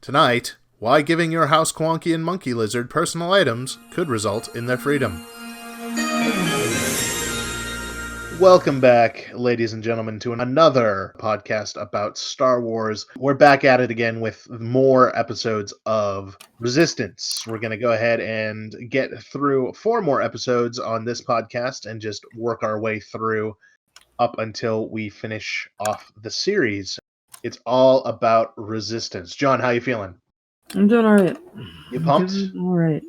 Tonight, why giving your house Quonky and Monkey Lizard personal items could result in their freedom. Welcome back, ladies and gentlemen, to another podcast about Star Wars. We're back at it again with more episodes of Resistance. We're going to go ahead and get through 4 more episodes on this podcast and just work our way through up until we finish off the series. It's all about Resistance. John, how you feeling? I'm doing all right. You pumped? All right.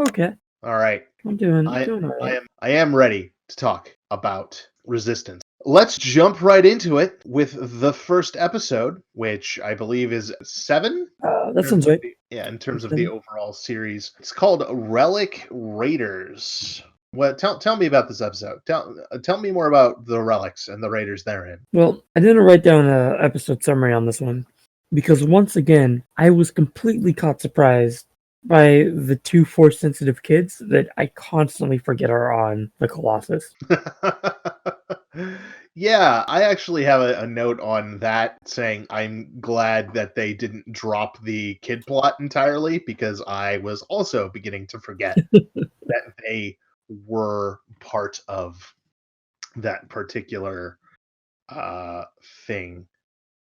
Okay. All right. I'm doing all right. I am ready to talk about Resistance. Let's jump right into it with the first episode, which I believe is 7. That sounds right. In terms of the overall series. It's called Relic Raiders. Well, tell me about this episode. Tell me more about the relics and the raiders therein. Well, I didn't write down an episode summary on this one because once again, I was completely caught surprised by the 2 Force-sensitive kids that I constantly forget are on the Colossus. Yeah, I actually have a note on that saying I'm glad that they didn't drop the kid plot entirely because I was also beginning to forget that they were part of that particular thing.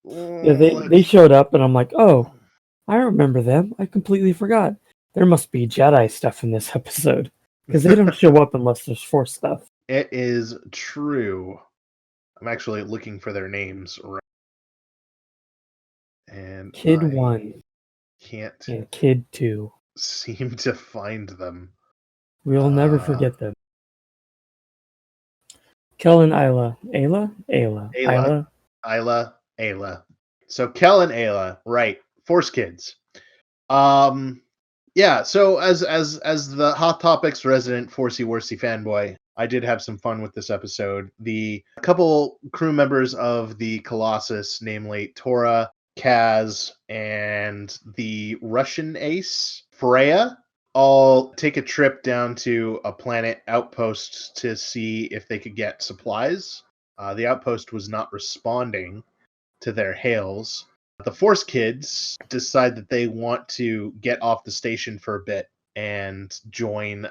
Yeah, they showed up and I'm like, oh, I remember them. I completely forgot. There must be Jedi stuff in this episode because they don't show up unless there's Force stuff. It is true. I'm actually looking for their names. And Kid 1. Can't. And Kid 2. Seem to find them. We'll never forget them. Kel and Ayla. Ayla. So Kel and Ayla, right. Force kids. Yeah, so as the Hot Topics resident Forcey Worsey fanboy, I did have some fun with this episode. The couple crew members of the Colossus, namely Tora, Kaz, and the Russian ace, Freya, all take a trip down to a planet outpost to see if they could get supplies. The outpost was not responding to their hails. The Force kids decide that they want to get off the station for a bit and join.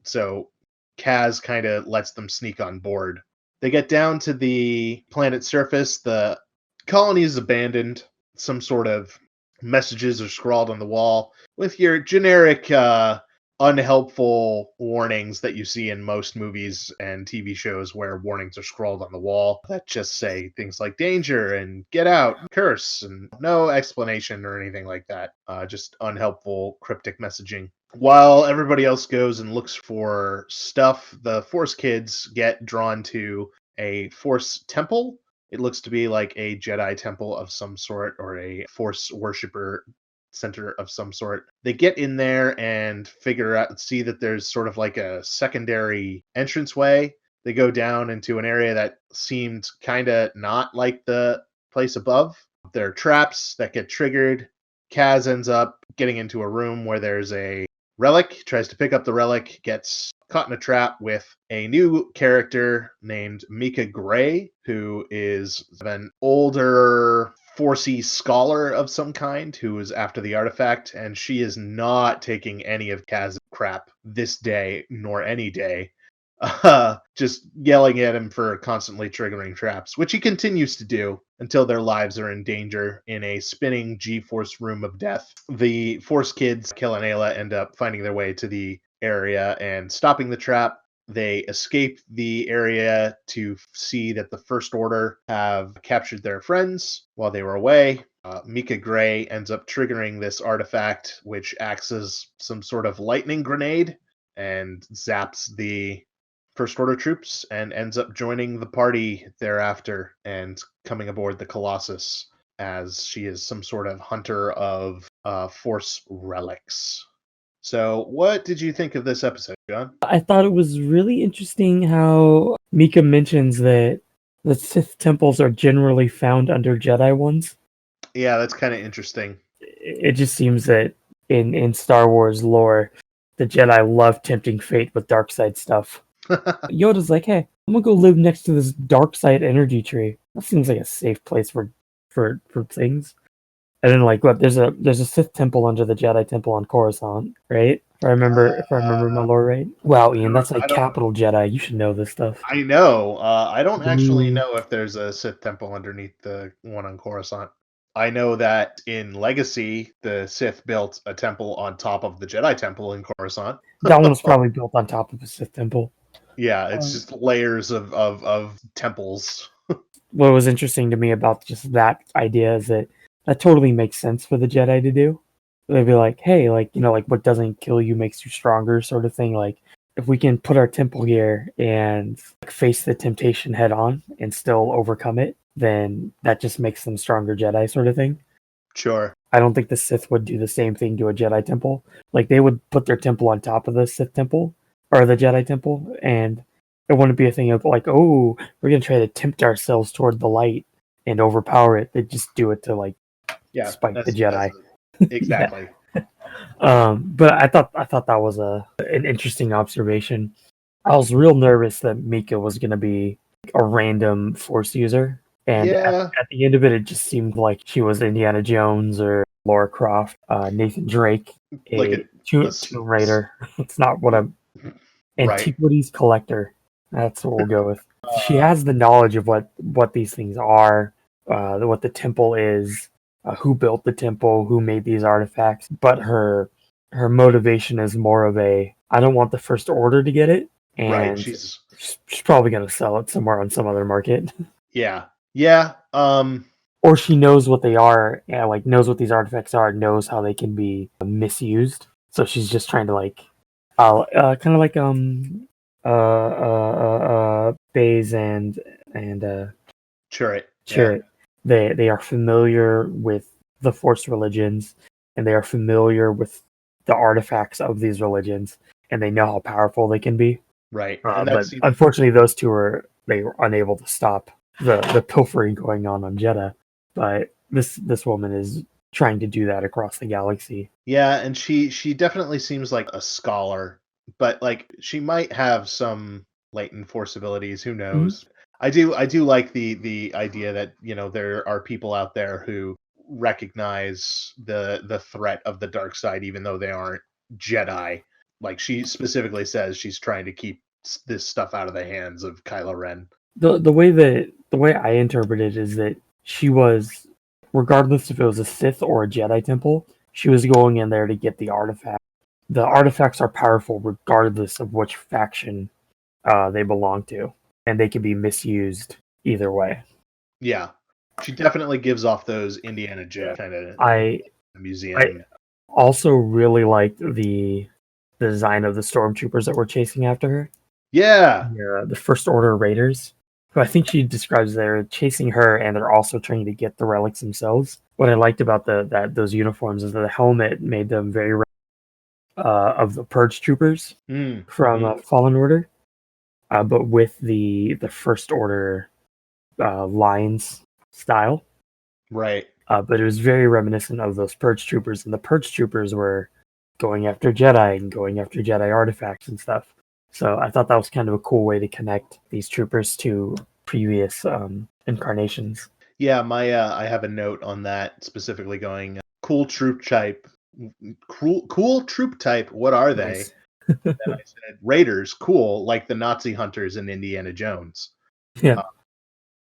So Kaz kind of lets them sneak on board. They get down to the planet's surface. The colony is abandoned. Some sort of messages are scrawled on the wall with your generic unhelpful warnings that you see in most movies and TV shows where warnings are scrawled on the wall that just say things like danger and get out, curse, and no explanation or anything like that. Just unhelpful cryptic messaging. While everybody else goes and looks for stuff, the Force kids get drawn to a Force temple. It looks to be like a Jedi temple of some sort or a Force worshiper center of some sort. They get in there and see that there's sort of like a secondary entranceway. They go down into an area that seemed kind of not like the place above. There are traps that get triggered. Kaz ends up getting into a room where there's a relic, tries to pick up the relic, gets caught in a trap with a new character named Mika Gray, who is an older Forcey scholar of some kind who is after the artifact, and she is not taking any of Kaz's crap this day, nor any day. Just yelling at him for constantly triggering traps, which he continues to do until their lives are in danger in a spinning G-Force room of death. The Force kids, Kel and Ayla, end up finding their way to the area and stopping the trap. They escape the area to see that the First Order have captured their friends while they were away. Mika Gray ends up triggering this artifact, which acts as some sort of lightning grenade and zaps the First Order troops and ends up joining the party thereafter and coming aboard the Colossus as she is some sort of hunter of Force relics. So what did you think of this episode, John? I thought it was really interesting how Mika mentions that the Sith temples are generally found under Jedi ones. Yeah, that's kind of interesting. It just seems that in Star Wars lore, the Jedi love tempting fate with dark side stuff. Yoda's like, hey, I'm gonna go live next to this dark side energy tree. That seems like a safe place for things. And then like what? There's a Sith temple under the Jedi temple on Coruscant, right? If I remember my lore right. Wow, Ian, that's like I don't. capital Jedi. You should know this stuff. I know. I don't actually Ooh. know if there's a Sith temple underneath the one on Coruscant. I know that in Legacy, the Sith built a temple on top of the Jedi temple in Coruscant. That one was probably built on top of a Sith temple. Yeah, it's just layers of temples. What was interesting to me about just that idea is that totally makes sense for the Jedi to do. They'd be like, hey, like, like what doesn't kill you makes you stronger, sort of thing. Like, if we can put our temple here and like, face the temptation head on and still overcome it, then that just makes them stronger Jedi, sort of thing. Sure. I don't think the Sith would do the same thing to a Jedi temple. Like, they would put their temple on top of the Sith temple or the Jedi temple, and it wouldn't be a thing of like, oh, we're gonna try to tempt ourselves toward the light and overpower it. They just do it to like spite the Jedi. Exactly. But I thought that was an interesting observation. I was real nervous that Mika was gonna be a random Force user, and Yeah. at the end of it, it just seemed like she was Indiana Jones or Lara Croft, Nathan Drake, Like Tomb Raider. It's not what I'm. Antiquities collector. That's what we'll go with. She has the knowledge of what these things are, what the temple is, who built the temple, who made these artifacts. But her motivation is more of a, I don't want the First Order to get it, and she's probably going to sell it somewhere on some other market. Yeah. Or she knows what they are, and like knows what these artifacts are, knows how they can be misused. So she's just trying to like, kind of like Baze and Chirrut. Chirrut. Yeah. They are familiar with the Force religions, and they are familiar with the artifacts of these religions, and they know how powerful they can be. Right. But unfortunately, those two were unable to stop the pilfering going on Jedha. But this woman is trying to do that across the galaxy. Yeah, and she definitely seems like a scholar, but like she might have some latent Force abilities. Who knows? Mm-hmm. I do like the idea that there are people out there who recognize the threat of the dark side, even though they aren't Jedi. Like she specifically says, she's trying to keep this stuff out of the hands of Kylo Ren. The way I interpret it is that she was, regardless if it was a Sith or a Jedi temple, she was going in there to get the artifact. The artifacts are powerful regardless of which faction they belong to, and they can be misused either way. Yeah, she definitely gives off those Indiana Jones kind of museum. I also really liked the design of the stormtroopers that were chasing after her. Yeah, the First Order Raiders, who I think she describes they're chasing her, and they're also trying to get the relics themselves. What I liked about those uniforms is that the helmet made them very of the Purge Troopers from Fallen Order, but with the First Order lines style. Right. But it was very reminiscent of those Purge Troopers, and the Purge Troopers were going after Jedi and going after Jedi artifacts and stuff. So I thought that was kind of a cool way to connect these troopers to previous incarnations. Yeah, I have a note on that specifically going, cool troop type. Cool troop type, what are they? Nice. Then I said, Raiders, cool, like the Nazi hunters in Indiana Jones. Yeah.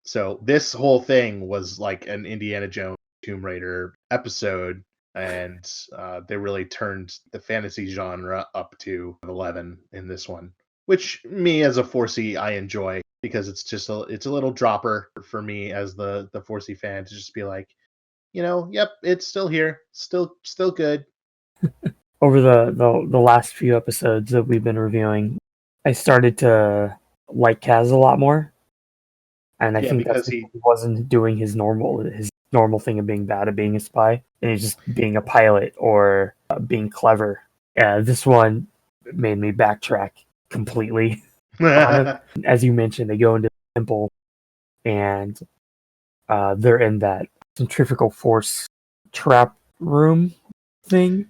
So this whole thing was like an Indiana Jones Tomb Raider episode, and they really turned the fantasy genre up to 11 in this one, which me as a 4C I enjoy, because it's just it's a little dropper for me as the 4C fan to just be like, yep, it's still here, still good. Over the last few episodes that we've been reviewing, I started to like Kaz a lot more, and I think that's because he wasn't doing his normal thing of being bad at being a spy, and he's just being a pilot or being clever. This one made me backtrack completely. As you mentioned, they go into the temple, and they're in that centrifugal force trap room thing.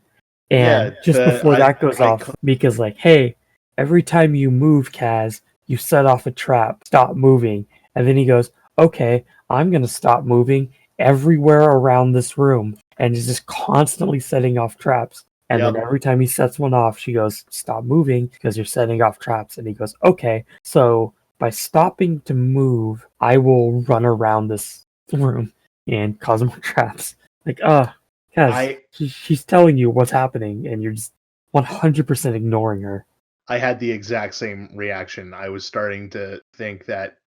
And before that goes off, Mika's like, hey, every time you move, Kaz, you set off a trap. Stop moving. And then he goes, okay, I'm going to stop moving everywhere around this room. and is just constantly setting off traps. And Yep. then every time he sets one off, she goes, "Stop moving because you're setting off traps." And he goes, "Okay, so by stopping to move, I will run around this room and cause more traps." Like, Kaz, she's telling you what's happening, and you're just 100% ignoring her. I had the exact same reaction. I was starting to think that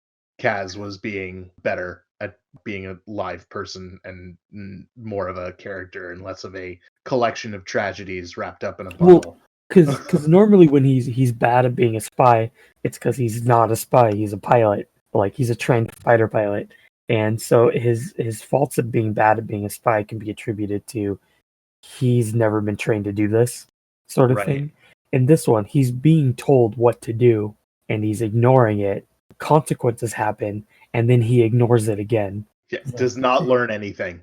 Kaz was being better at being a live person and more of a character and less of a collection of tragedies wrapped up in a bottle. Because normally when he's bad at being a spy, it's because he's not a spy. He's a pilot. Like, he's a trained fighter pilot, and so his faults of being bad at being a spy can be attributed to he's never been trained to do this sort of thing. In this one, he's being told what to do and he's ignoring it. Consequences happen, and then he ignores it again. Yeah, does not learn anything.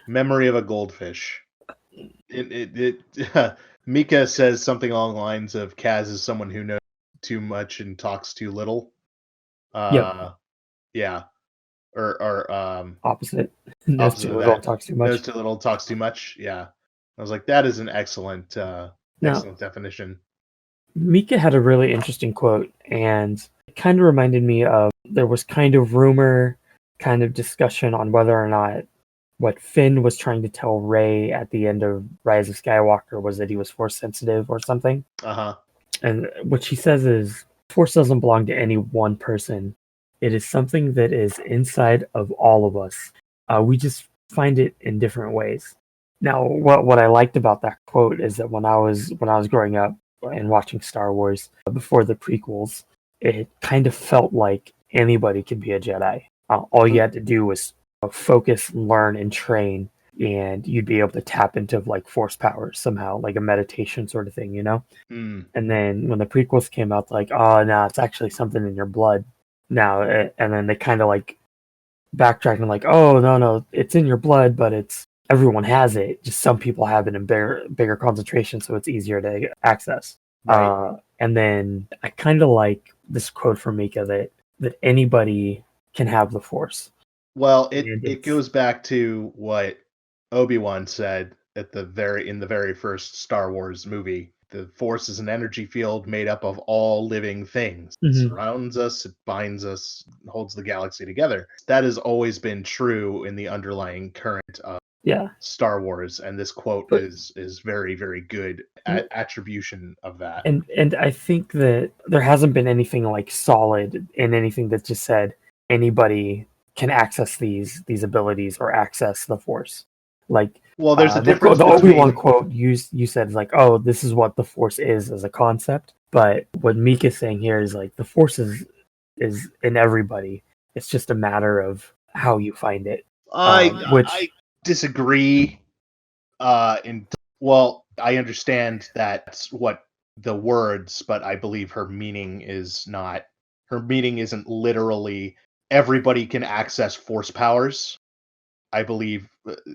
Memory of a goldfish. Mika says something along the lines of Kaz is someone who knows too much and talks too little. Yep. Yeah. Or Opposite. Knows too little, talks too much. Knows too little, talks too much. Yeah. I was like, that is an excellent excellent definition. Mika had a really interesting quote, and it kind of reminded me of, there was kind of rumor, kind of discussion on whether or not what Finn was trying to tell Rey at the end of Rise of Skywalker was that he was Force sensitive or something. And what she says is, Force doesn't belong to any one person. It is something that is inside of all of us. We just find it in different ways. Now, what I liked about that quote is that when I was growing up and watching Star Wars before the prequels, it kind of felt like anybody could be a Jedi. All you had to do was focus, learn, and train, and you'd be able to tap into like Force powers somehow, like a meditation sort of thing, you know? And then when the prequels came out, like, oh, no, it's actually something in your blood now. And then they kind of like backtracked and like, oh, no, it's in your blood, but everyone has it. Just some people have it in bigger concentration, so it's easier to access. Right. And then I kind of like this quote from Mika that anybody can have the Force. Well, it goes back to what Obi-Wan said in the very first Star Wars movie. The Force is an energy field made up of all living things. It surrounds us, it binds us, holds the galaxy together. That has always been true in the underlying current of Star Wars, and this quote is very, very good attribution of that. And I think that there hasn't been anything like solid in anything that just said anybody can access these abilities or access the Force. Like, well, there's a difference. The Obi-Wan quote you said is like, oh, this is what the Force is as a concept. But what Mika's saying here is like the Force is in everybody. It's just a matter of how you find it. I disagree. Well, I understand that's what the words, but I believe her meaning is not. Her meaning isn't literally everybody can access Force powers. I believe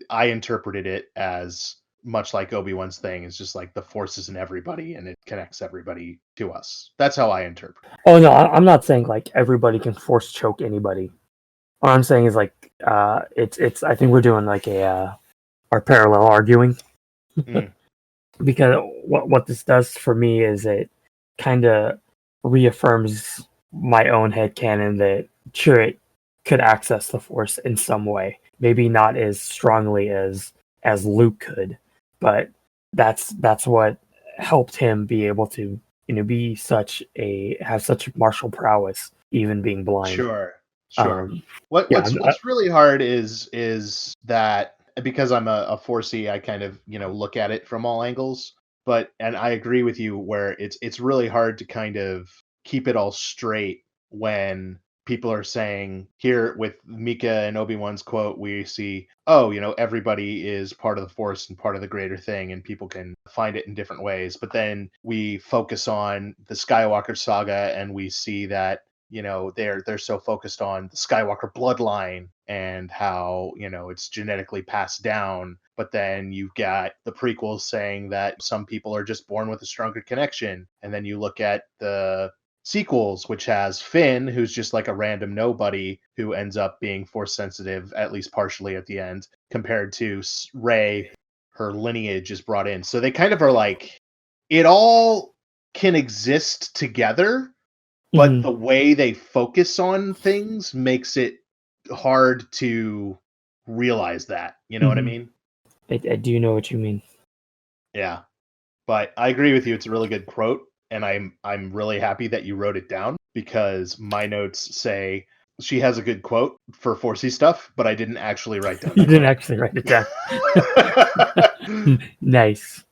I interpreted it as much like Obi-Wan's thing. It's just like the Force is in everybody and it connects everybody to us. That's how I interpret it. Oh, no, I'm not saying like everybody can Force choke anybody. What I'm saying is like it's I think we're doing like our parallel arguing. Because what this does for me is it kind of reaffirms my own headcanon that sure, it could access the Force in some way. Maybe not as strongly as Luke could, but that's what helped him be able to, have such martial prowess, even being blind. Sure. What's really hard is that because I'm a 4C, I kind of look at it from all angles. And I agree with you where it's really hard to kind of keep it all straight when people are saying here with Mika and Obi-Wan's quote, we see, everybody is part of the Force and part of the greater thing, and people can find it in different ways. But then we focus on the Skywalker saga and we see that, they're so focused on the Skywalker bloodline and how, it's genetically passed down. But then you've got the prequels saying that some people are just born with a stronger connection. And then you look at the sequels, which has Finn, who's just like a random nobody who ends up being Force sensitive, at least partially at the end. compared to Rey. Her lineage is brought in, so they kind of are like, it all can exist together, but the way they focus on things makes it hard to realize that. You know what I mean? I do know what you mean. Yeah. But I agree with you. It's a really good quote, and I'm really happy that you wrote it down, because my notes say she has a good quote for Forcey stuff, but I didn't actually write down You that didn't actually write it down. quote. Nice.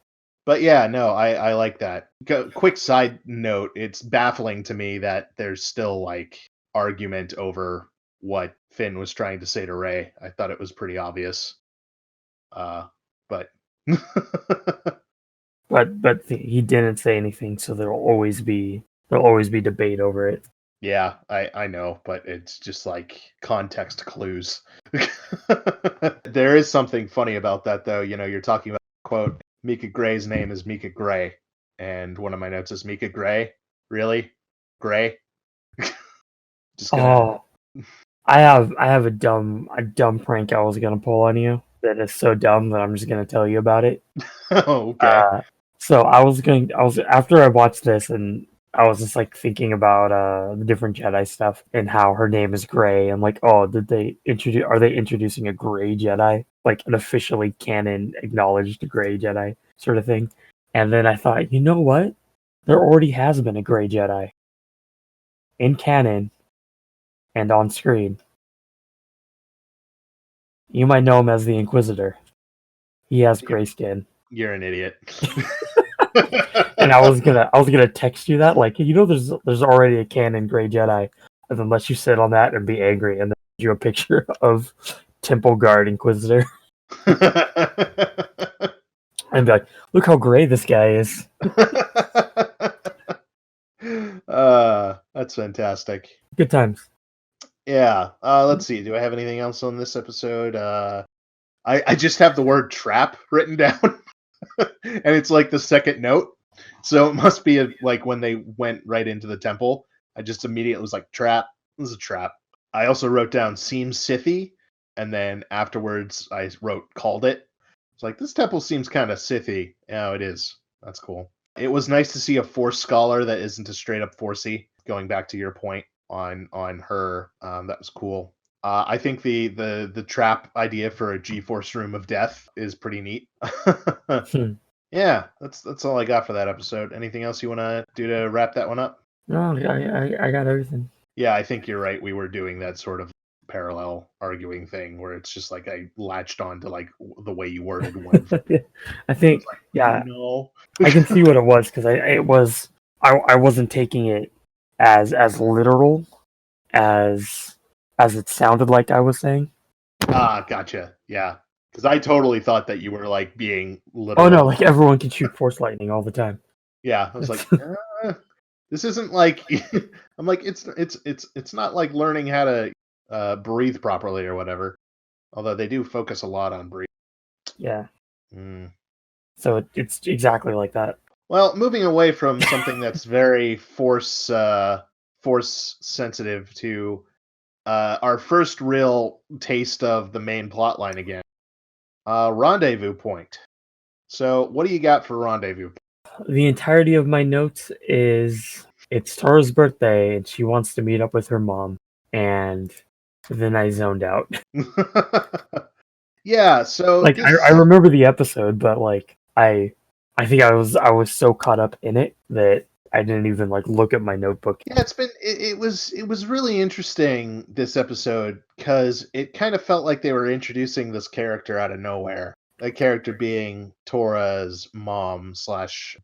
But yeah, no, I like that. Quick side note, it's baffling to me that there's still like argument over what Finn was trying to say to Rey. I thought it was pretty obvious. But But he didn't say anything, so there'll always be debate over it. yeah, I know, but it's just like context clues. There is something funny about that, though. You know, you're talking about, quote, Mika Gray's name is Mika Gray, and one of my notes is Mika Gray. Really? Gray? Just gonna. Oh, I have a dumb prank I was gonna pull on you that is so dumb that I'm just gonna tell you about it. Oh, okay. So I was after I watched this, and I was just like thinking about the different Jedi stuff and how her name is Gray, and like, oh, are they introducing a Gray Jedi, like an officially canon acknowledged Gray Jedi sort of thing? And then I thought, you know what? There already has been a Gray Jedi in canon and on screen. You might know him as the Inquisitor. He has gray skin. You're an idiot. And I was gonna text you that, like, you know, there's already a canon Gray Jedi, and then let you sit on that and be angry, and then send you a picture of Temple Guard Inquisitor, and be like, look how gray this guy is. That's fantastic. Good times. Yeah. Let's see. Do I have anything else on this episode? I just have the word trap written down, and it's like the second note. So it must be like when they went right into the temple. I just immediately was like, trap. This is a trap. I also wrote down seems Sithy, and then afterwards I wrote called it. It's like, this temple seems kind of Sithy. Yeah, it is. That's cool. It was nice to see a Force scholar that isn't a straight up Forcey. Going back to your point on her, that was cool. I think the trap idea for a G-Force room of death is pretty neat. Yeah, that's all I got for that episode. Anything else you want to do to wrap that one up? No, I got everything. Yeah, I think you're right. We were doing that sort of parallel arguing thing where it's just like I latched on to like the way you worded one. I think, like, yeah, no. I can see what it was, because I wasn't taking it as literal as it sounded like I was saying. Gotcha. Yeah, because I totally thought that you were like being literal. Oh no, like everyone can shoot force lightning all the time. Yeah, I was like, this isn't like. I'm like, it's not like learning how to breathe properly or whatever. Although they do focus a lot on breathing. Yeah. Mm. So it's exactly like that. Well, moving away from something that's very force sensitive to our first real taste of the main plot line again. Rendezvous point. So, what do you got for Rendezvous? The entirety of my notes is it's Tara's birthday and she wants to meet up with her mom, and then I zoned out. Yeah, so like I remember the episode, but like I think I was so caught up in it that I didn't even like look at my notebook. Yeah, it was really interesting this episode, because it kind of felt like they were introducing this character out of nowhere. A character being Tora's mom /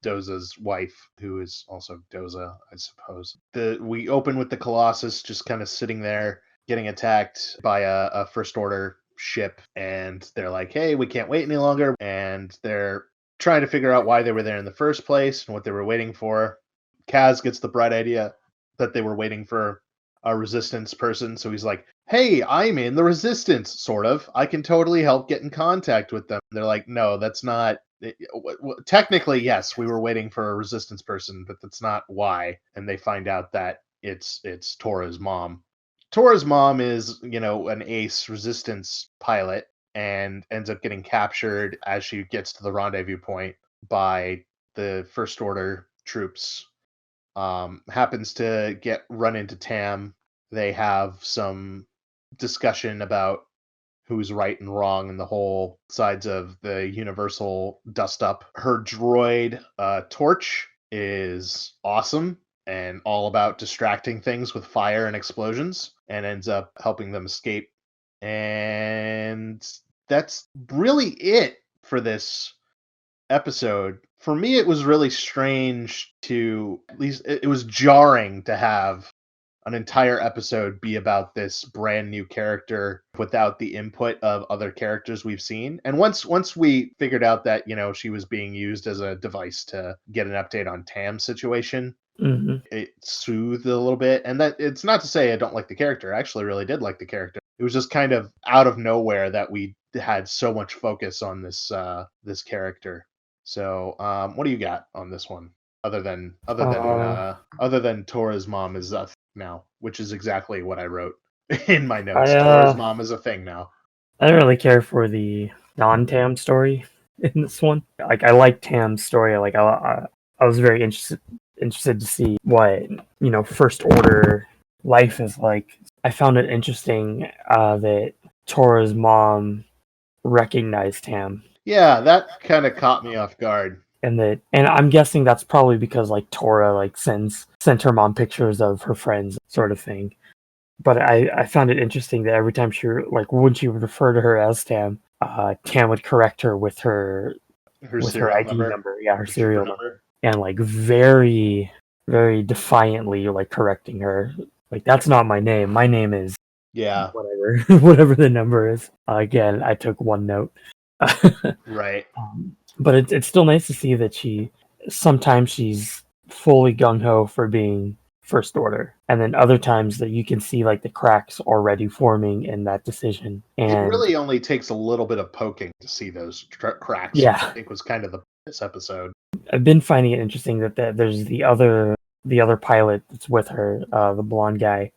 Doza's wife, who is also Doza, I suppose. We open with the Colossus just kind of sitting there, getting attacked by a First Order ship, and they're like, hey, we can't wait any longer, and they're trying to figure out why they were there in the first place and what they were waiting for. Kaz gets the bright idea that they were waiting for a resistance person, so he's like, hey, I'm in the resistance, sort of. I can totally help get in contact with them. They're like, no, that's not. Technically, yes, we were waiting for a resistance person, but that's not why. And they find out that it's Tora's mom. Tora's mom is, an ace resistance pilot, and ends up getting captured as she gets to the rendezvous point by the First Order troops. Happens to run into Tam. They have some discussion about who's right and wrong and the whole sides of the universal dust up. Her droid, Torch, is awesome and all about distracting things with fire and explosions, and ends up helping them escape. And that's really it for this episode. For me, it was really strange to, at least it was jarring to have an entire episode be about this brand new character without the input of other characters we've seen. And once we figured out that, she was being used as a device to get an update on Tam's situation, it soothed a little bit. And that, it's not to say I don't like the character. I actually really did like the character. It was just kind of out of nowhere that we had so much focus on this character. So, what do you got on this one? Other than Tora's mom is a now, which is exactly what I wrote in my notes. Tora's mom is a thing now. I don't really care for the non-Tam story in this one. Like, I like Tam's story. Like, I was very interested to see what First Order life is like. I found it interesting that Tora's mom recognized Tam. Yeah, that kind of caught me off guard. And I'm guessing that's probably because like Tora like sent her mom pictures of her friends, sort of thing. But I found it interesting that every time when she would refer to her as Tam, Tam would correct her with her ID number. Yeah, her serial number. And like very, very defiantly like correcting her. Like, that's not my name. My name is whatever the number is. Again, I took one note. Right. But it's still nice to see that sometimes she's fully gung-ho for being First Order, and then other times that you can see like the cracks already forming in that decision. And it really only takes a little bit of poking to see those cracks. Yeah, I think was kind of this episode. I've been finding it interesting that there's the other pilot that's with her, the blonde guy.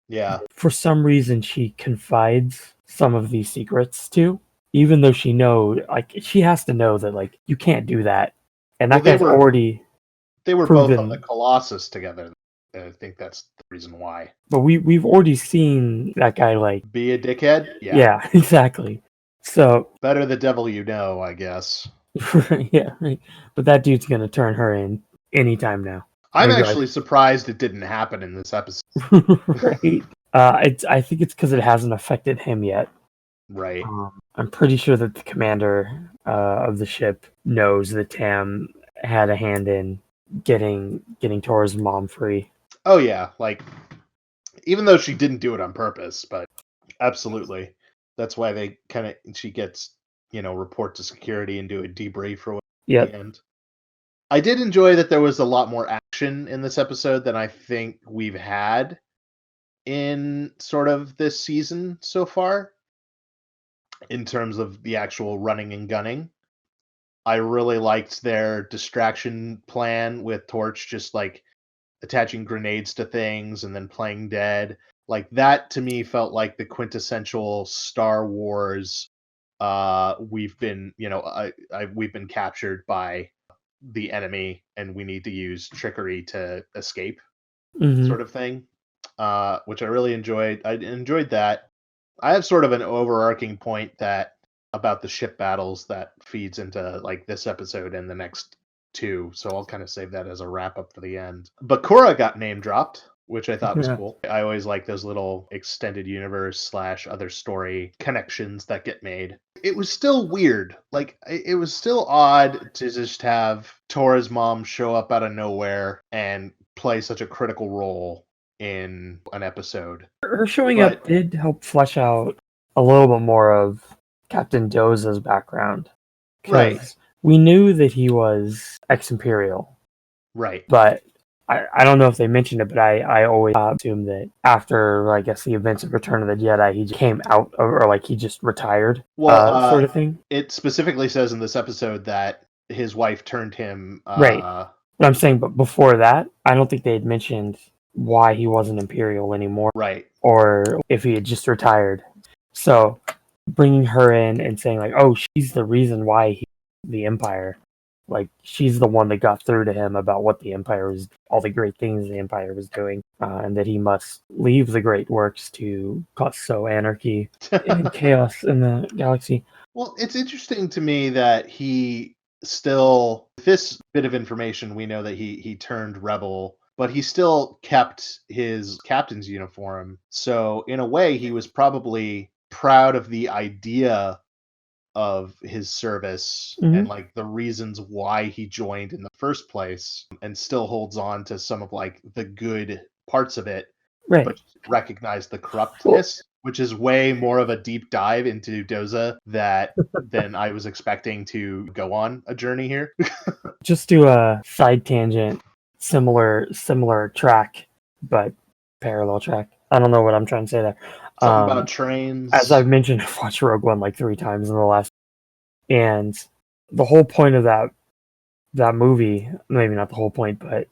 Yeah. For some reason, she confides some of these secrets to, even though she has to know that like you can't do that, and that guy's already. They were proven. Both on the Colossus together. I think that's the reason why. But we've already seen that guy like be a dickhead. Yeah, exactly. So better the devil you know, I guess. Yeah, right. But that dude's gonna turn her in anytime now. I'm actually surprised it didn't happen in this episode. Right. I think it's because it hasn't affected him yet. Right. I'm pretty sure that the commander of the ship knows that Tam had a hand in getting Tora's mom free. Oh yeah, like even though she didn't do it on purpose, but absolutely, that's why she gets report to security and do a debrief for the end. I did enjoy that there was a lot more action in this episode than I think we've had in sort of this season so far, in terms of the actual running and gunning. I really liked their distraction plan with Torch just like attaching grenades to things and then playing dead. Like, that to me felt like the quintessential Star Wars. We've been captured by the enemy and we need to use trickery to escape, sort of thing, which I really enjoyed. I enjoyed that. I have sort of an overarching point about the ship battles that feeds into like this episode and the next two, so I'll kind of save that as a wrap up for the end. But Korra got name dropped, which I thought was cool. I always like those little extended universe / other story connections that get made. It was still weird. Like, it was still odd to just have Tora's mom show up out of nowhere and play such a critical role in an episode. Her showing up did help flesh out a little bit more of Captain Doza's background. Right. We knew that he was ex-Imperial. Right. But I don't know if they mentioned it, but I always assumed that after, I guess, the events of Return of the Jedi, he came out, or like he just retired, sort of thing. It specifically says in this episode that his wife turned him... right. But I'm saying, but before that, I don't think they had mentioned why he wasn't Imperial anymore. Right. Or if he had just retired. So bringing her in and saying like, oh, she's the reason why the Empire. Like, she's the one that got through to him about what the Empire was, all the great things the Empire was doing, and that he must leave the great works to sow anarchy and chaos in the galaxy. Well, it's interesting to me that he still, this bit of information, we know that he turned rebel, but he still kept his captain's uniform. So in a way, he was probably proud of the idea of his service and like the reasons why he joined in the first place, and still holds on to some of like the good parts of it, Right. but recognize the corruptness, which is way more of a deep dive into Doza than I was expecting to go on a journey here. Just do a side tangent, similar track, but parallel track. I don't know what I'm trying to say there. Something about trains. As I've mentioned, I've watched Rogue One like 3 times in the last, and the whole point of that movie, maybe not the whole point, but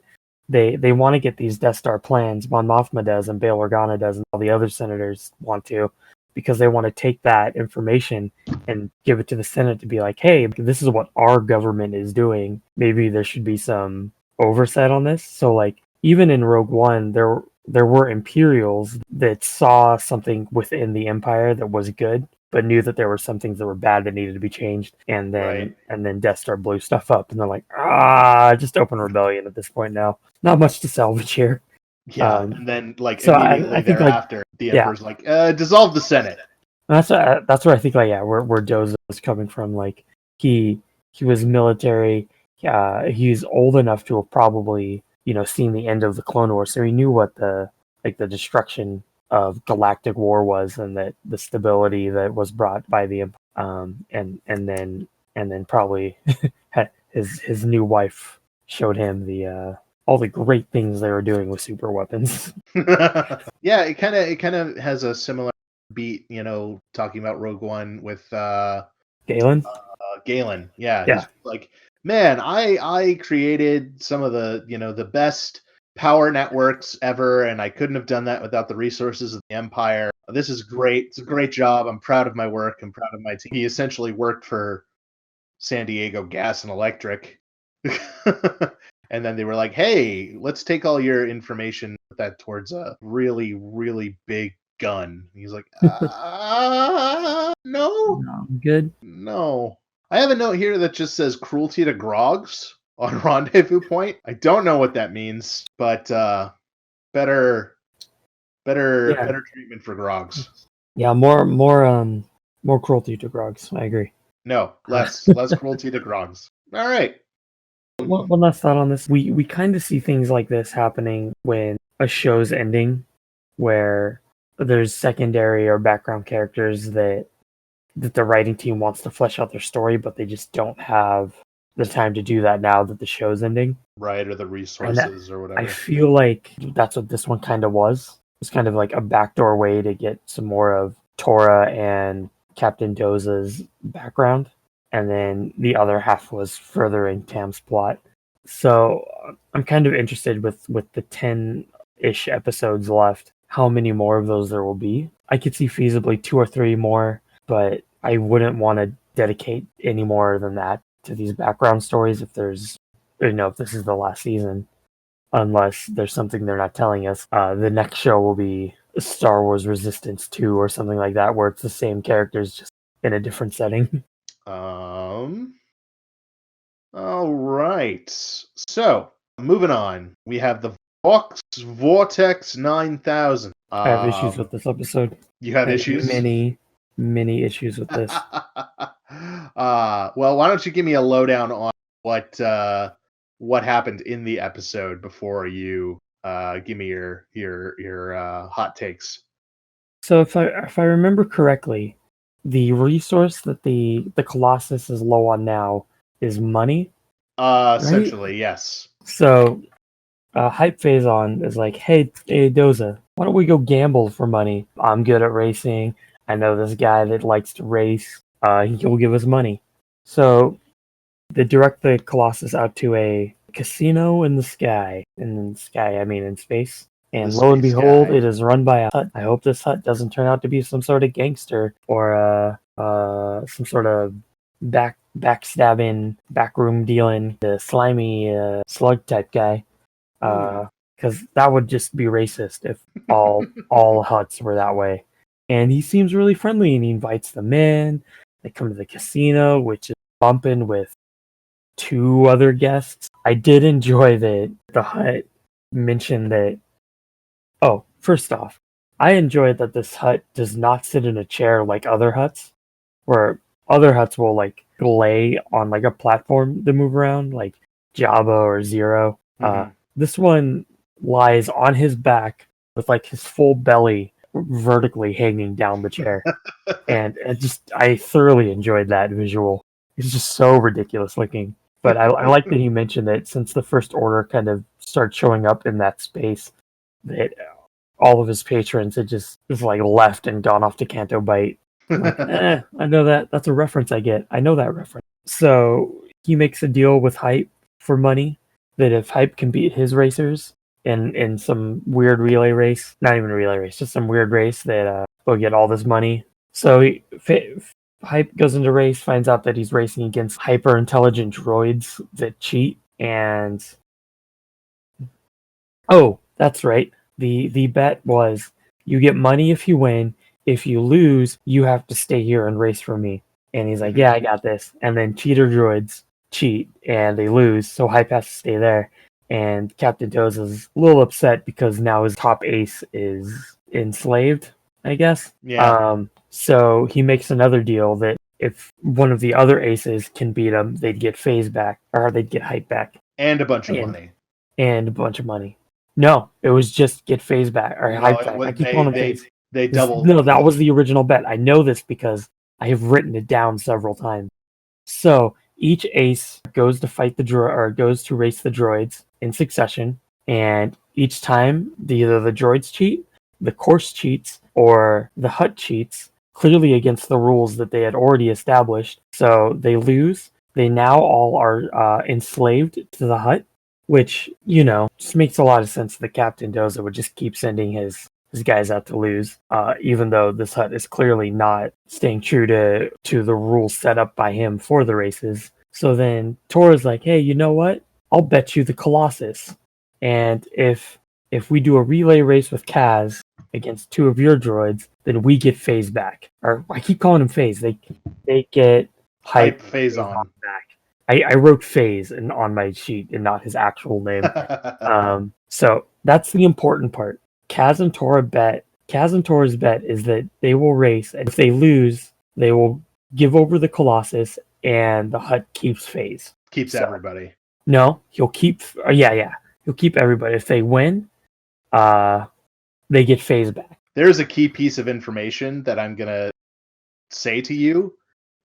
they want to get these Death Star plans. Mon Mothma does, and Bail Organa does, and all the other senators want to, because they want to take that information and give it to the Senate to be like, hey, this is what our government is doing. Maybe there should be some oversight on this. So like, even in Rogue One, there were Imperials that saw something within the Empire that was good, but knew that there were some things that were bad that needed to be changed, and then Death Star blew stuff up, and they're like, just open rebellion at this point now. Not much to salvage here. Yeah, and then like so immediately I think thereafter, the Emperor's like, dissolve the Senate. That's where I think like where Doza was coming from. Like he was military. He's old enough to have probably seen the end of the Clone Wars, so he knew what the destruction of galactic war was, and that the stability that was brought by the and then probably his new wife showed him the all the great things they were doing with super weapons. Yeah, it kind of has a similar beat, talking about Rogue One with Galen. Galen. Yeah, he's like, man, I created some of the the best power networks ever, and I couldn't have done that without the resources of the Empire. This is great. It's a great job. I'm proud of my work. I'm proud of my team. He essentially worked for San Diego Gas and Electric. And then they were like, hey, let's take all your information and put that towards a really, really big gun. And he's like, no. Good. No. I have a note here that just says cruelty to Grogs on Rendezvous Point. I don't know what that means, but better treatment for Grogs. Yeah, more cruelty to Grogs. I agree. No, less cruelty to Grogs. All right. One last thought on this. We kind of see things like this happening when a show's ending, where there's secondary or background characters that the writing team wants to flesh out their story, but they just don't have the time to do that now that the show's ending. Right, or the resources or whatever. I feel like that's what this one kind of was. It's kind of like a backdoor way to get some more of Tora and Captain Doza's background. And then the other half was furthering Tam's plot. So I'm kind of interested with the 10-ish episodes left, how many more of those there will be. I could see feasibly 2 or 3 more, but I wouldn't want to dedicate any more than that to these background stories if there's, if this is the last season, unless there's something they're not telling us. The next show will be Star Wars Resistance 2 or something like that, where it's the same characters just in a different setting. All right. So, moving on. We have the Voxx Vortex 9000. I have issues with this episode. You have issues? Many issues with this. Well, why don't you give me a lowdown on what happened in the episode before you give me your hot takes. So if I remember correctly, the resource that the Colossus is low on now is money. Essentially, right? Yes. So, Hype Phazon is like, hey, Doza, why don't we go gamble for money? I'm good at racing. I know this guy that likes to race. He'll give us money. So, they direct the Colossus out to a casino in the sky. In the sky, I mean in space. And The lo and space behold, guy. it is run by a Hutt. I hope this Hutt doesn't turn out to be some sort of gangster or some sort of backstabbing, backroom dealing, the slimy slug type guy. Because that would just be racist if all Hutts were that way. And he seems really friendly, and he invites them in. They come to the casino, which is bumping with 2 other guests. I did enjoy that the Hutt mentioned that. Oh, first off, I enjoy that this Hutt does not sit in a chair like other Hutts, where other Hutts will like lay on like a platform to move around, like Jabba or Zero. This one lies on his back with like his full belly vertically hanging down the chair, and I thoroughly enjoyed that visual. It's just so ridiculous looking. But I like that he mentioned that since the First Order kind of started showing up in that space, that all of his patrons had just like left and gone off to Canto Bite. Like, I know that. That's a reference I get. I know that reference. So he makes a deal with Hype for money that if Hype can beat his racers in some weird relay race, not even a relay race, just some weird race, that he'll get all this money. So Hype goes into race, finds out that he's racing against hyper intelligent droids that cheat, and oh, that's right. The bet was you get money if you win. If you lose, you have to stay here and race for me. And he's like, yeah, I got this. And then cheater droids cheat and they lose, so Hype has to stay there. And Captain Doza's a little upset because now his top ace is enslaved, I guess. Yeah. So he makes another deal that if one of the other aces can beat him, they'd get Phase back, or they'd get Hype back. And a bunch of money. And a bunch of money. No, it was just get Phase back, or Hype back. I keep calling him Phase. They doubled. No, that was the original bet. I know this because I have written it down several times. So each ace goes to fight goes to race the droids in succession, and each time either the droids cheat, the course cheats, or the Hutt cheats, clearly against the rules that they had already established. So they lose. They now all are enslaved to the Hutt, which, just makes a lot of sense that Captain Doza would just keep sending his guys out to lose, even though this Hutt is clearly not staying true to the rules set up by him for the races. So then Tora's like, hey, you know what? I'll bet you the Colossus. And if we do a relay race with Kaz against 2 of your droids, then we get Phase back. Or I keep calling him Phase. They get Hype Phase on back. I wrote Phase on my sheet and not his actual name. So that's the important part. Kaz and Tora's bet is that they will race, and if they lose, they will give over the Colossus, and the Hutt keeps Phase. Keeps everybody. No, he'll keep. He'll keep everybody. If they win, they get Phase back. There's a key piece of information that I'm gonna say to you,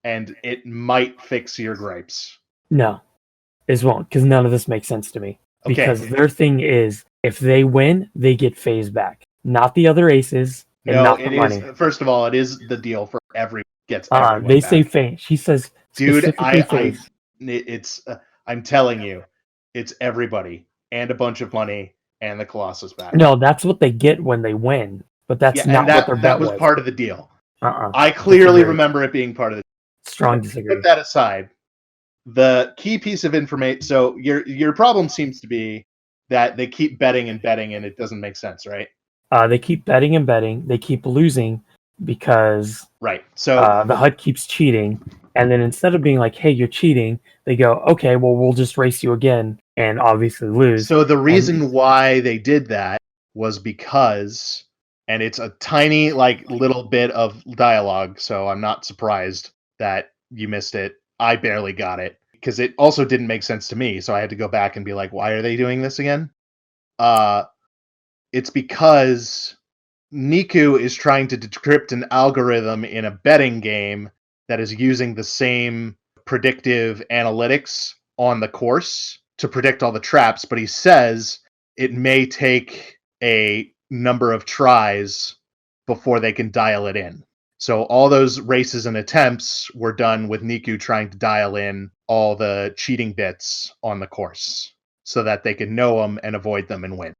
and it might fix your gripes. No, it won't, because none of this makes sense to me. Okay. Because their thing is, if they win, they get Phase back, not the other aces, and no, not the money. First of all, it is the deal for gets everyone they back. Say Phase. She says, dude, Phase. It's I'm telling you, it's everybody and a bunch of money and the Colossus back. No, that's what they get when they win, but that's not what their bet that was part of the deal. I clearly remember it being part of the deal. Strong disagree. Put that aside. The key piece of information. So your problem seems to be that they keep betting and it doesn't make sense, right? They keep betting and betting. They keep losing because So the Hutt keeps cheating, and then instead of being like, "Hey, you're cheating," they go, "Okay, well, we'll just race you again," and obviously lose. So the reason why they did that was because, and it's a tiny little bit of dialogue, so I'm not surprised that you missed it. I barely got it because it also didn't make sense to me, so I had to go back and be like, why are they doing this again? It's because Niku is trying to decrypt an algorithm in a betting game that is using the same predictive analytics on the course to predict all the traps, but he says it may take a number of tries before they can dial it in. So all those races and attempts were done with Niku trying to dial in all the cheating bits on the course so that they can know them and avoid them and win.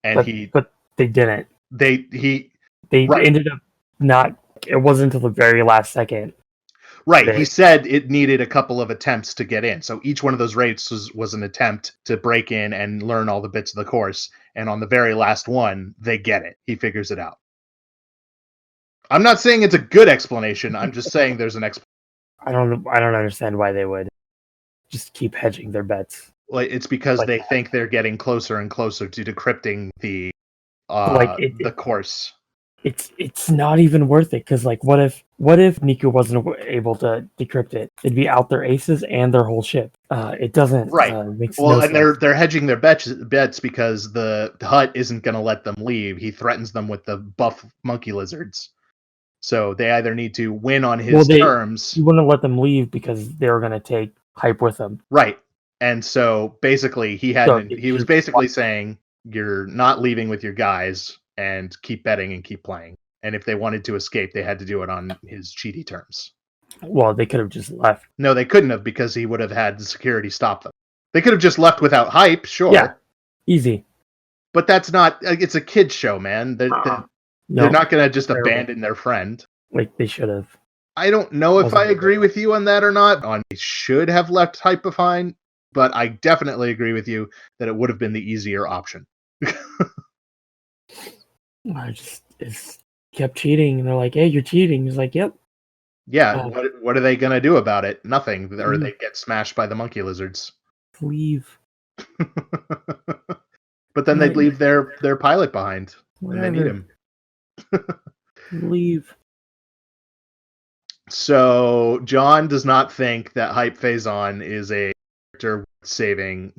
And They didn't. They Right. ended up not. It wasn't until the very last second. Right. He said it needed a couple of attempts to get in. So each one of those raids was an attempt to break in and learn all the bits of the course. And on the very last one, they get it. He figures it out. I'm not saying it's a good explanation. I'm just saying there's an explanation. I don't understand why they would just keep hedging their bets. Like, it's because they think they're getting closer and closer to decrypting the course. It's not even worth it, because like what if Niku wasn't able to decrypt it? It'd be out their aces and their whole ship. It doesn't. Right. Makes well, no and sense. they're hedging their bets because the Hutt isn't going to let them leave. He threatens them with the buff monkey lizards. So they either need to win on his terms. He wouldn't let them leave because they were going to take Hype with them. Right. And so basically he was basically saying, you're not leaving with your guys, and keep betting and keep playing. And if they wanted to escape, they had to do it on his cheaty terms. Well, they could have just left. No, they couldn't have, because he would have had the security stop them. They could have just left without Hype, sure. Yeah, easy. But that's not, it's a kid's show, man. They're not going to just abandon their friend. Like they should have. I don't know if I agree with you on that or not. They should have left Hype behind, but I definitely agree with you that it would have been the easier option. It's kept cheating, and they're like, "Hey, you're cheating." He's like, "Yep." Yeah, what are they gonna do about it? Nothing. Or they get smashed by the monkey lizards. Leave. But then they'd leave their pilot behind. Whatever. And they need him. Leave. So John does not think that Hype Phazon is a character saving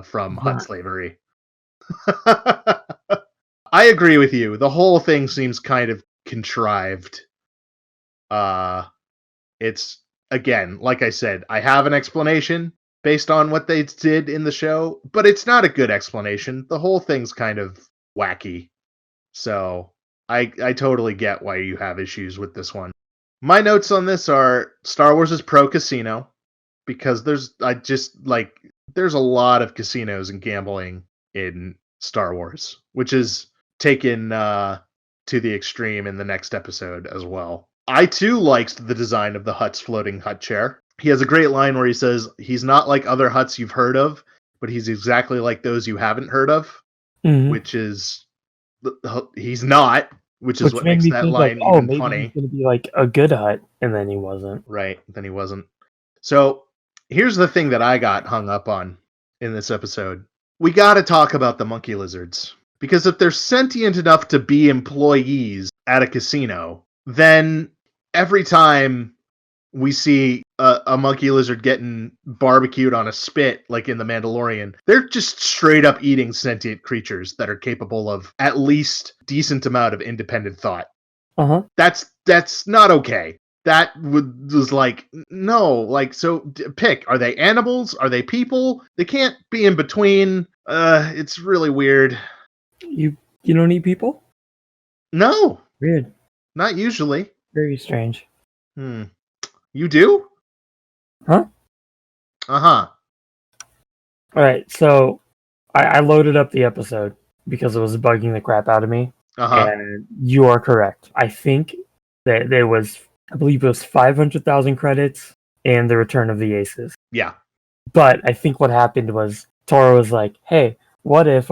from Hutt slavery. I agree with you. The whole thing seems kind of contrived. It's, again, like I said, I have an explanation based on what they did in the show, but it's not a good explanation. The whole thing's kind of wacky. So I totally get why you have issues with this one. My notes on this are Star Wars is pro casino, because there's a lot of casinos and gambling in Star Wars, which is taken to the extreme in the next episode as well. I too liked the design of the Hutt's floating Hutt chair. He has a great line where he says, he's not like other Hutts you've heard of, but he's exactly like those you haven't heard of, which is, he's not, which is what makes that line even funny. He's going to be like a good Hutt, and then he wasn't. Right, then he wasn't. So here's the thing that I got hung up on in this episode. We got to talk about the monkey lizards. Because if they're sentient enough to be employees at a casino, then every time we see a monkey lizard getting barbecued on a spit, like in The Mandalorian, they're just straight up eating sentient creatures that are capable of at least decent amount of independent thought. Uh-huh. That's not okay. That was like, no, like, so pick. Are they animals? Are they people? They can't be in between. It's really weird. You don't eat people? No. Weird. Not usually. Very strange. You do? Huh? Uh-huh. Alright, so I loaded up the episode because it was bugging the crap out of me. Uh-huh. And you are correct. I think that I believe it was 500,000 credits and the Return of the Aces. Yeah. But I think what happened was Toro was like, hey, what if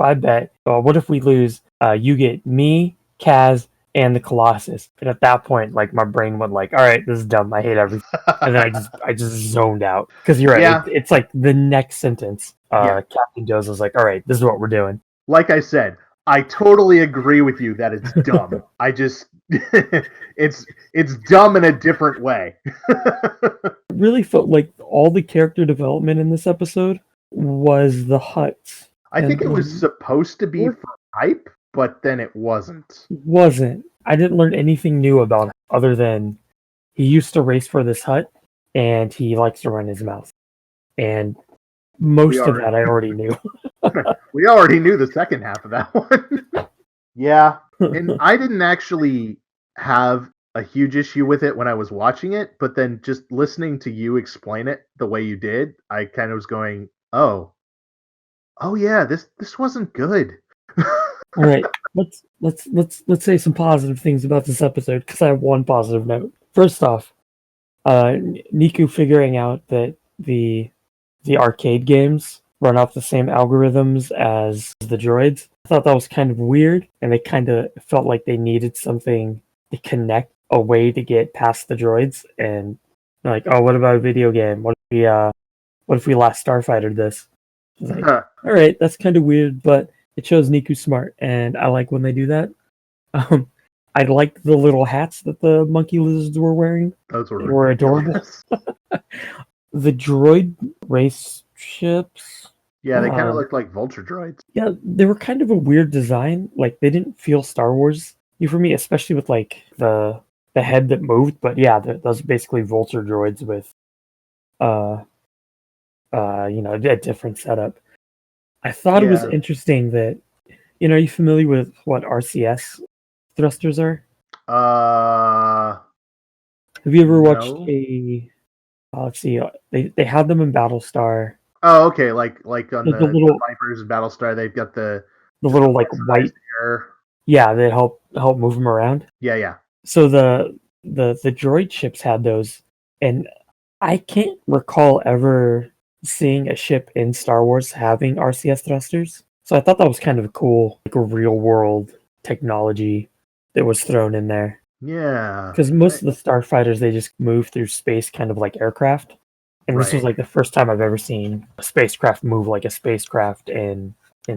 we lose, you get me, Kaz, and the Colossus. And at that point, like, my brain went like, all right, this is dumb. I hate everything. And then I just zoned out. Because you're right. Yeah. It's like the next sentence. Captain Doza was like, all right, this is what we're doing. Like I said, I totally agree with you that it's dumb. I just, it's dumb in a different way. It really felt like all the character development in this episode was the Hutts. I think it was supposed to be for Hype, but then it wasn't. Wasn't. I didn't learn anything new about him other than he used to race for this Hutt and he likes to run his mouth. And most of that I already knew. We already knew the second half of that one. Yeah. And I didn't actually have a huge issue with it when I was watching it, but then just listening to you explain it the way you did, I kind of was going, oh yeah, this wasn't good. All right, let's say some positive things about this episode because I have one positive note. First off, Niku figuring out that the arcade games run off the same algorithms as the droids. I thought that was kind of weird, and they kind of felt like they needed something to connect a way to get past the droids. And like, oh, what about a video game? What if we last Starfighter this? I was like, all right, that's kind of weird, but it shows Niku smart, and I like when they do that. Um, I liked the little hats that the monkey lizards were wearing. Those They were adorable. ridiculous. The droid race ships. Yeah, they kind of looked like vulture droids. Yeah, they were kind of a weird design. Like they didn't feel Star Wars for me, especially with like the head that moved. But yeah, those are basically vulture droids with a different setup. I thought it was interesting that are you familiar with what RCS thrusters are? Have you ever watched a? Let's see. They had them in Battlestar. Oh, okay. Like on the little Vipers and Battlestar, they've got the little like white. Hair. Yeah, they help move them around. Yeah. So the droid ships had those, and I can't recall ever seeing a ship in Star Wars having RCS thrusters. So I thought that was kind of cool, like a real world technology that was thrown in there. Yeah. Because most of the starfighters, they just move through space kind of like aircraft. And this was like the first time I've ever seen a spacecraft move like a spacecraft in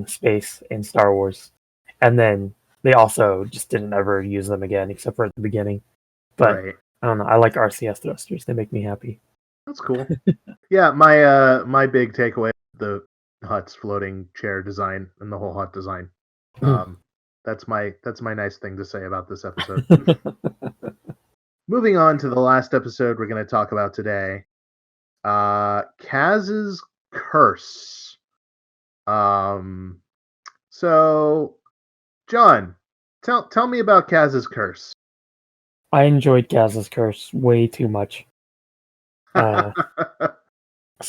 space in Star Wars. And then they also just didn't ever use them again, except for at the beginning. But I don't know. I like RCS thrusters. They make me happy. That's cool. Yeah, my big takeaway, the Hutt's floating chair design and the whole Hutt design. That's my nice thing to say about this episode. Moving on to the last episode we're going to talk about today. Kaz's Curse. So John, tell me about Kaz's Curse. I enjoyed Kaz's Curse way too much. So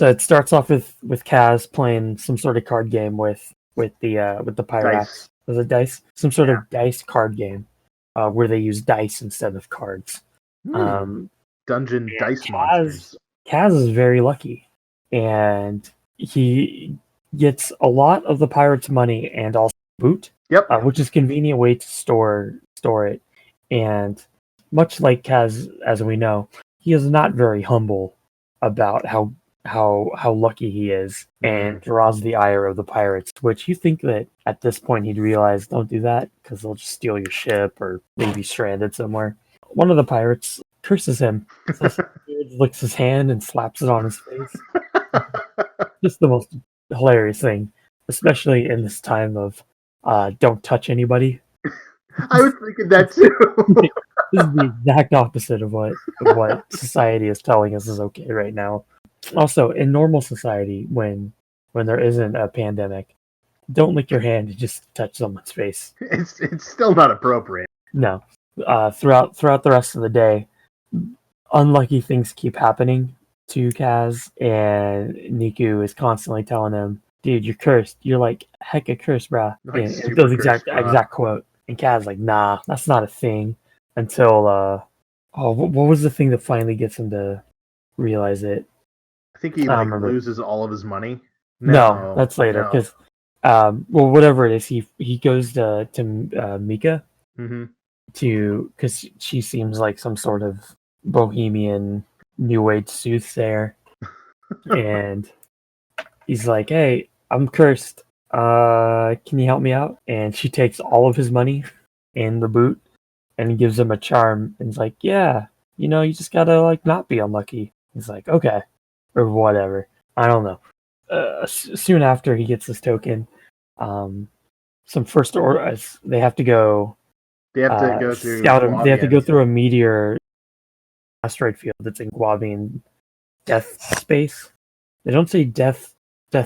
it starts off with Kaz playing some sort of card game with the Pyrax. Was it dice? Some sort of dice card game where they use dice instead of cards. Dungeon dice monsters. Kaz is very lucky, and he gets a lot of the pirates' money and also boot. Yep. Which is a convenient way to store it. And much like Kaz, as we know, he is not very humble about how lucky he is, and draws the ire of the pirates, which you think that at this point he'd realize, don't do that because they'll just steal your ship or maybe stranded somewhere. One of the pirates curses him, licks his hand and slaps it on his face. Just the most hilarious thing, especially in this time of don't touch anybody. I was thinking that too. This is the exact opposite of what society is telling us is okay right now. Also, in normal society, when there isn't a pandemic, don't lick your hand and just touch someone's face. It's still not appropriate. No. Throughout the rest of the day, unlucky things keep happening to Kaz, and Niku is constantly telling him, "Dude, you're cursed. You're like hecka cursed, brah." Like, those exact quote. And Kaz's like, "Nah, that's not a thing." Until what was the thing that finally gets him to realize it? I think he loses all of his money. No, that's later because whatever it is, he goes to Mika because she seems like some sort of bohemian new age soothsayer, and he's like, "Hey, I'm cursed. Can you help me out?" And she takes all of his money and the boot and gives him a charm, and he's like, "Yeah, you just gotta like not be unlucky." He's like, "Okay," or whatever. I don't know. Soon after he gets this token, some first order they have to go. They have to go through. Scout him. They have to go through a meteor asteroid field that's in Guavian death space. They don't say death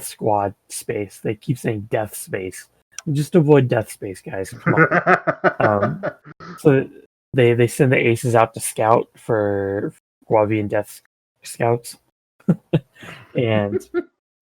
squad space. They keep saying death space. Just avoid death space, guys. Come on. So they send the aces out to scout for Guavian death scouts, and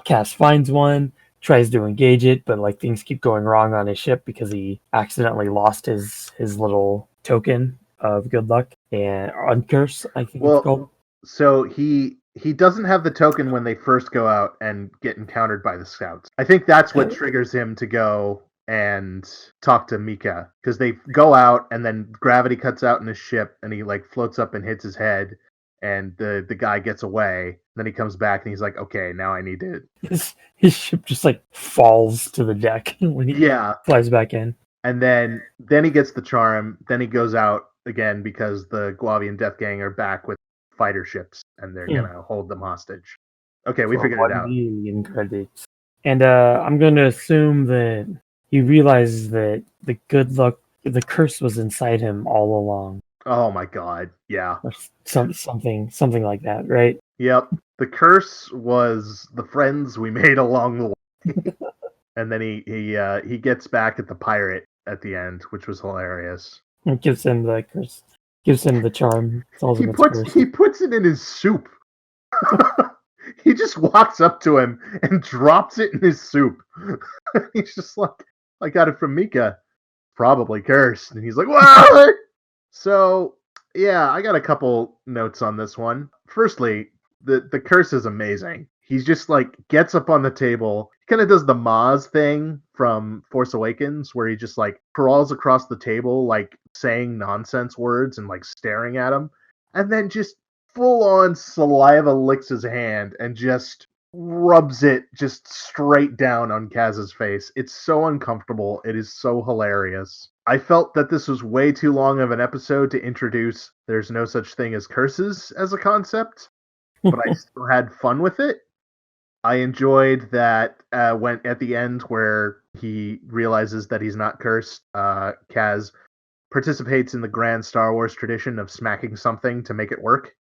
Cass finds one, tries to engage it, but like things keep going wrong on his ship because he accidentally lost his little token of good luck and on curse, I think it's called. Well, so he doesn't have the token when they first go out and get encountered by the scouts. I think that's what triggers him to go and talk to Mika, because they go out and then gravity cuts out in his ship and he like floats up and hits his head and the guy gets away. Then he comes back and he's like, okay, now I need to. His ship just like falls to the deck when he flies back in. And then he gets the charm. Then he goes out again because the Guavian Death Gang are back with fighter ships and they're gonna hold them hostage. Okay, we figured it out. In credits. And I'm gonna assume that he realizes that the good luck, the curse was inside him all along. Oh my god, yeah. Or something like that, right? Yep. The curse was the friends we made along the way. And then he gets back at the pirate at the end, which was hilarious. It gives him the curse, gives him the charm. He puts it in his soup. He just walks up to him and drops it in his soup. He's just like, I got it from Mika. Probably cursed. And he's like, what? So, yeah, I got a couple notes on this one. Firstly, the curse is amazing. He's just like gets up on the table. He kind of does the Maz thing from Force Awakens, where he just like crawls across the table, like saying nonsense words and like staring at him, and then just full on saliva licks his hand and just rubs it just straight down on Kaz's face. It's so uncomfortable. It is so hilarious. I felt that this was way too long of an episode to introduce there's no such thing as curses as a concept, but I still had fun with it. I enjoyed that when at the end where he realizes that he's not cursed, Kaz participates in the grand Star Wars tradition of smacking something to make it work.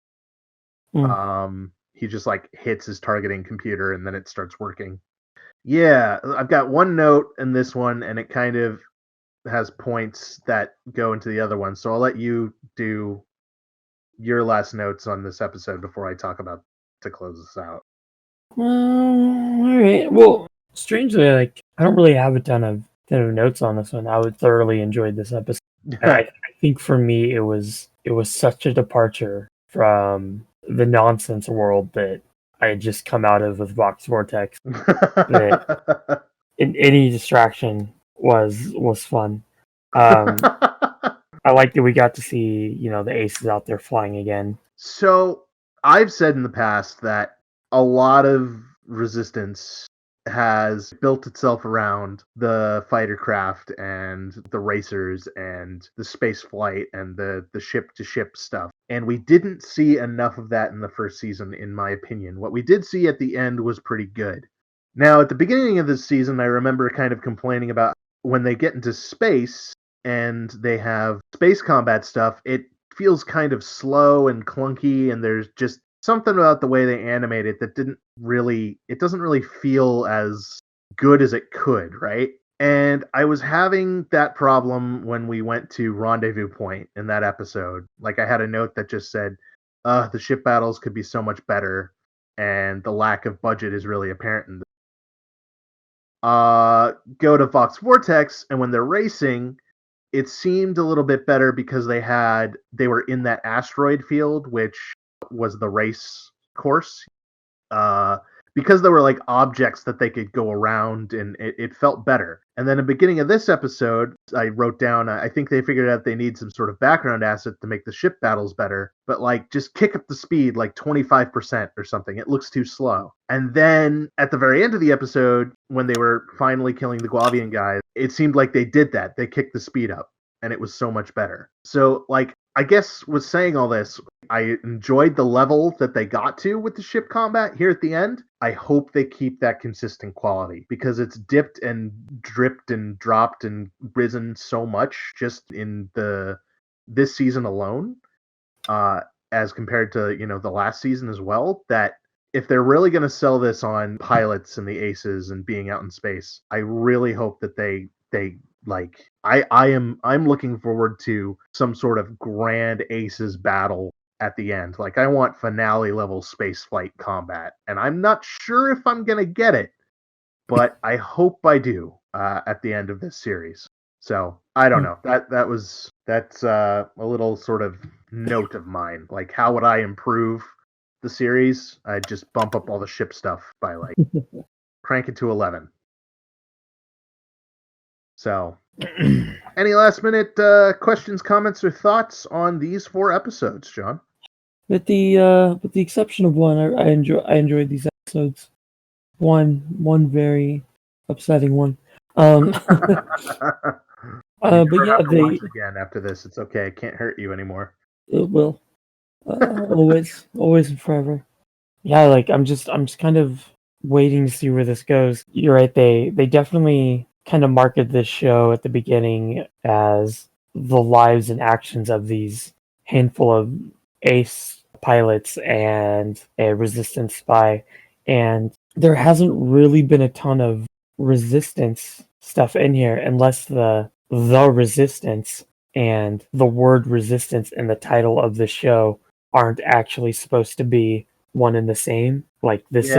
He just like hits his targeting computer and then it starts working. Yeah, I've got one note in this one and it kind of has points that go into the other one. So I'll let you do your last notes on this episode before I talk about to close this out. All right. Well, strangely, like I don't really have a ton of notes on this one. I would thoroughly enjoyed this episode. I think for me, it was such a departure from the nonsense world that I had just come out of with Voxx Vortex. That any distraction was fun. I like that we got to see the aces out there flying again. So I've said in the past that a lot of Resistance has built itself around the fighter craft and the racers and the space flight and the ship-to-ship stuff. And we didn't see enough of that in the first season, in my opinion. What we did see at the end was pretty good. Now, at the beginning of this season, I remember kind of complaining about when they get into space and they have space combat stuff, it feels kind of slow and clunky, and there's just something about the way they animate it that doesn't really feel as good as it could, right? And I was having that problem when we went to Rendezvous Point in that episode. Like I had a note that just said, the ship battles could be so much better, and the lack of budget is really apparent in this. Go to Voxx Vortex, and when they're racing, it seemed a little bit better because they were in that asteroid field, which was the race course, because there were like objects that they could go around, and it felt better. And then at the beginning of this episode, I wrote down, I think they figured out they need some sort of background asset to make the ship battles better, but like just kick up the speed like 25% or something. It looks too slow. And then at the very end of the episode, when they were finally killing the Guavian guys, it seemed like they did that. They kicked the speed up, and it was so much better. So like, I guess with saying all this, I enjoyed the level that they got to with the ship combat here at the end. I hope they keep that consistent quality because it's dipped and dripped and dropped and risen so much just in this season alone, as compared to the last season as well, that if they're really going to sell this on pilots and the aces and being out in space, I really hope that they like I'm looking forward to some sort of grand aces battle at the end. Like I want finale level space flight combat, and I'm not sure if I'm gonna get it, but I hope I do at the end of this series. So I don't know. That's a little sort of note of mine. Like, how would I improve the series? I'd just bump up all the ship stuff by like crank it to 11. So, any last minute questions, comments, or thoughts on these 4 episodes, John? With the exception of one, I enjoyed these episodes. One very upsetting one. But yeah, once again after this, it's okay. It can't hurt you anymore. It will. Always and forever. Yeah, like I'm just kind of waiting to see where this goes. You're right. They definitely kind of marketed this show at the beginning as the lives and actions of these handful of ace pilots and a resistance spy, and there hasn't really been a ton of resistance stuff in here unless the resistance and the word resistance in the title of the show aren't actually supposed to be one and the same. Like this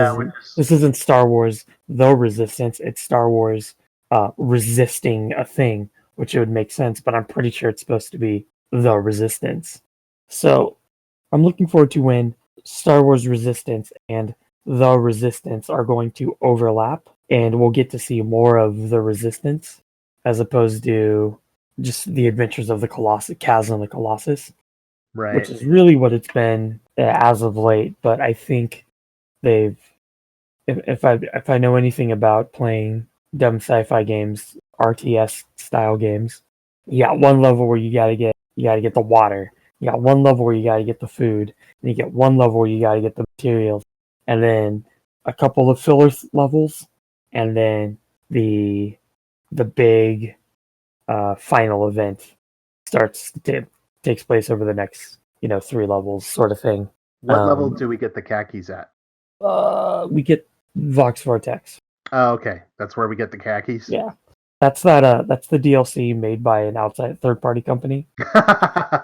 isn't Star Wars the Resistance, it's Star Wars resisting a thing, which it would make sense, but I'm pretty sure it's supposed to be the Resistance. So I'm looking forward to when Star Wars Resistance and the Resistance are going to overlap, and we'll get to see more of the Resistance as opposed to just the adventures of the Colossus, Kaz and the Colossus. Right. Which is really what it's been as of late. But I think they've, if I know anything about playing dumb sci-fi games, RTS style games, you got one level where you gotta get the water. You got one level where you gotta get the food, and you get one level where you gotta get the materials, and then a couple of filler levels, and then the big final event takes place over the next 3 levels, sort of thing. What level do we get the khakis at? We get Voxx Vortex. Oh, okay. That's where we get the khakis? Yeah. That's the DLC made by an outside third-party company. I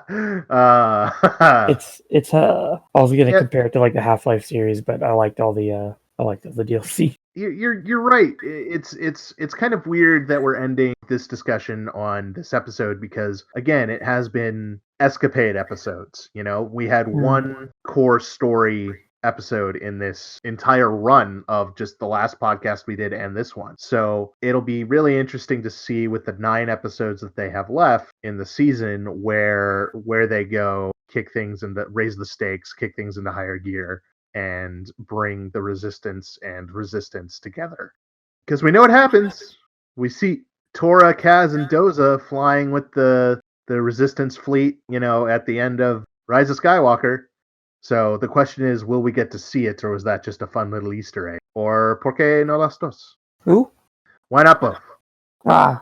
was gonna compare it to like the Half-Life series, but I liked all the DLC. You're right. It's kind of weird that we're ending this discussion on this episode because again, it has been escapade episodes. We had one core story episode in this entire run of just the last podcast we did and this one. So it'll be really interesting to see with the 9 episodes that they have left in the season where they go, kick things and raise the stakes, kick things into higher gear, and bring the resistance and resistance together. Because we know what happens. We see Tora, Kaz, and Doza flying with the resistance fleet, at the end of Rise of Skywalker. So the question is, will we get to see it, or was that just a fun little Easter egg? Or por qué no las dos? Who? Why not both? I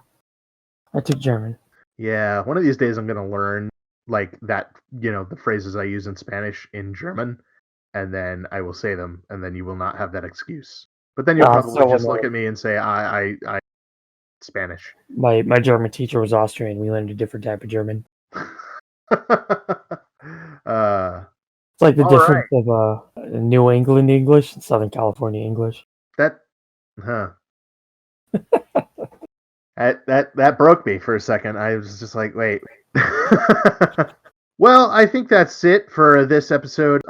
took German. Yeah, one of these days I'm going to learn, like, that, the phrases I use in Spanish in German. And then I will say them, and then you will not have that excuse. But then you'll probably just look at me and say, I Spanish. My German teacher was Austrian. We learned a different type of German. It's like the difference of New England English and Southern California English. That broke me for a second. I was just like, wait. Well, I think that's it for this episode.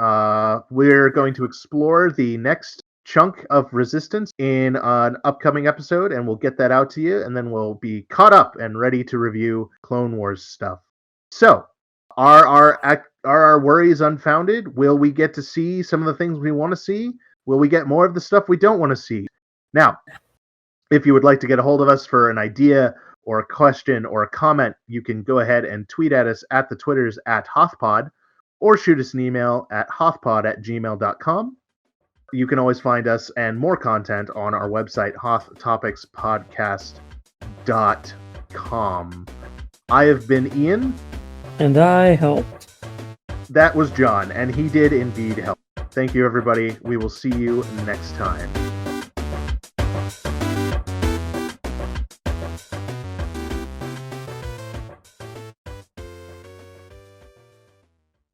We're going to explore the next chunk of Resistance in an upcoming episode, and we'll get that out to you, and then we'll be caught up and ready to review Clone Wars stuff. So, are our worries unfounded? Will we get to see some of the things we want to see? Will we get more of the stuff we don't want to see? Now, if you would like to get a hold of us for an idea or a question or a comment, you can go ahead and tweet at us at the Twitters at HothPod, or shoot us an email at hothpod@gmail.com. You can always find us and more content on our website, hothtopicspodcast.com. I have been Ian. And I helped. That was John, and he did indeed help. Thank you, everybody. We will see you next time.